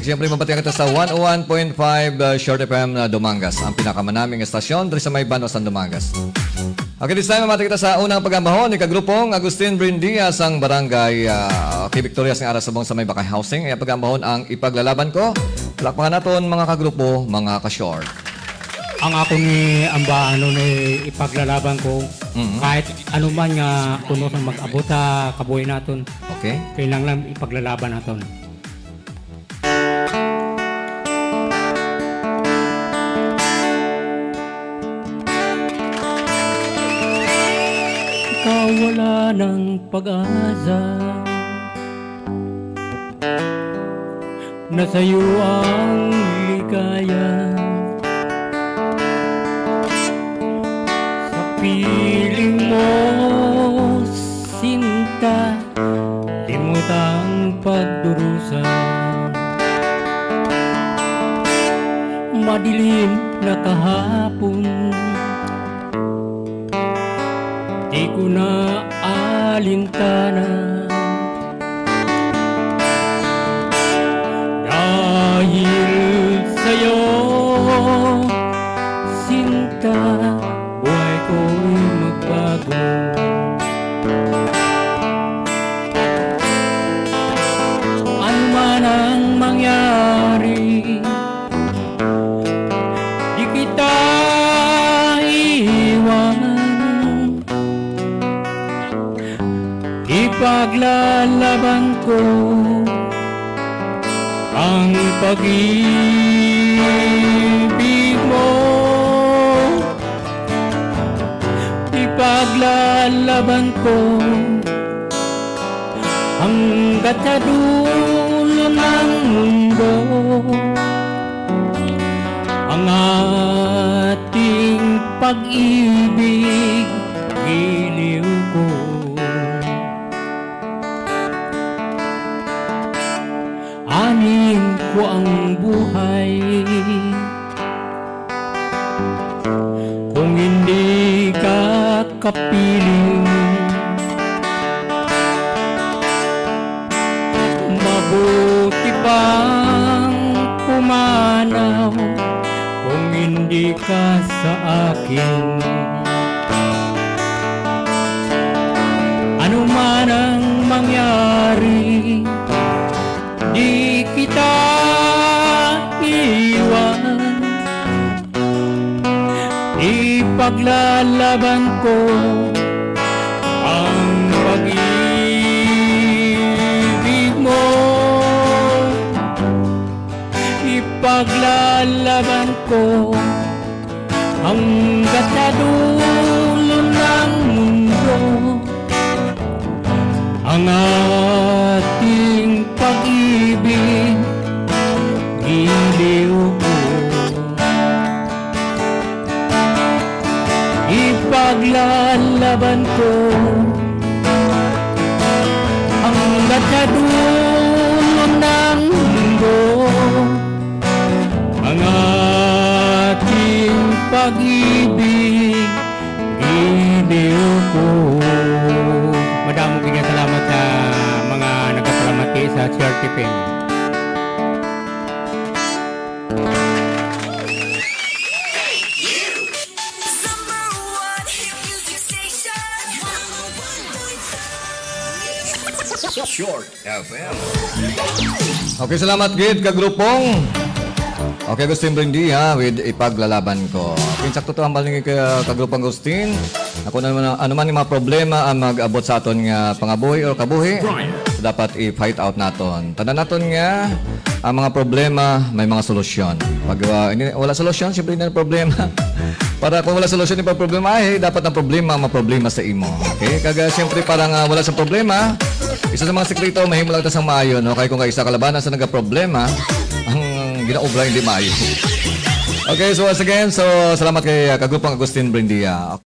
Siyempre, mabatikan kita sa 101.5 Short FM na Dumangas, ang pinakamanaming estasyon dito sa may Banos ng Dumangas. Okay, this time, mabati kita sa unang pagambahon ni Kagrupong Agustin Brindias ang barangay Victorias ng Arasabong sa may Bakay Housing. Ay pagambahon ang ipaglalaban ko. Lakpakan naton mga kagrupo, mga ka-short. Ang ako ni ambano ni ipaglalaban ko kahit ano man nga kuno sa mag-abot sa kabuhay naton. Okay? Kailangan lang ipaglalaban naton. Ikaw wala ng pag-asa, nasa iyo ang ligaya. Sa piling mo, sinta, limutang pagdurusa. Madilim na kahapon, di ko na alintana. Dahil sa'yo, sinta, buhay ko'y magbago. Ano man ang mangyari, di kita iiwan. Ipaglalaban ko ang pag-ibig mo. Ipaglalaban ko hanggat sa dulo ng mundo ang ating pag-ibig, giliw ko. Anin ko ang buhay kung hindi ka kapiling. Mabuti pang pumanaw kung hindi ka sa akin. Ano man ang mangyari, di kita iwan. Ipaglalaban ko ang pag-ibig mo. Ipaglalaban ko hanggat sa dulo ng mundo ang ating pag-ibig, giliw ko. Ipaglalaban ko hanggat sa dulo ng mundo ang ating pag-ibig, giliw ko. Madamong salamat sa mga nagpapalamati sa Short FM. Short FM. Okay, salamat gid Kagrupong. Okay, Agustin Brindia with ipaglalaban ko. Okay, sakto to ang baling Kagrupong Agustin. Ako naman ano man yung mga problema ang mag-abot sa aton nga pangabuhi o kabuhi, so dapat i-fight out naton. Tanan naton nga ang mga problema may mga solusyon. Pag wala solusyon, siyempre hindi na problema. Para kung wala solusyon yung problema, ay dapat ang problema maproblema sa imo. Okay? Kaga siyempre parang wala sa problema, isa sa mga sekreto, mahimo lang tasang maayo. No? Kaya kung kaisa kalabanan sa nagka-problema, ang ginaobra hindi maayo. Okay, so once again, so salamat kay Kagrupong Agustin Brindia.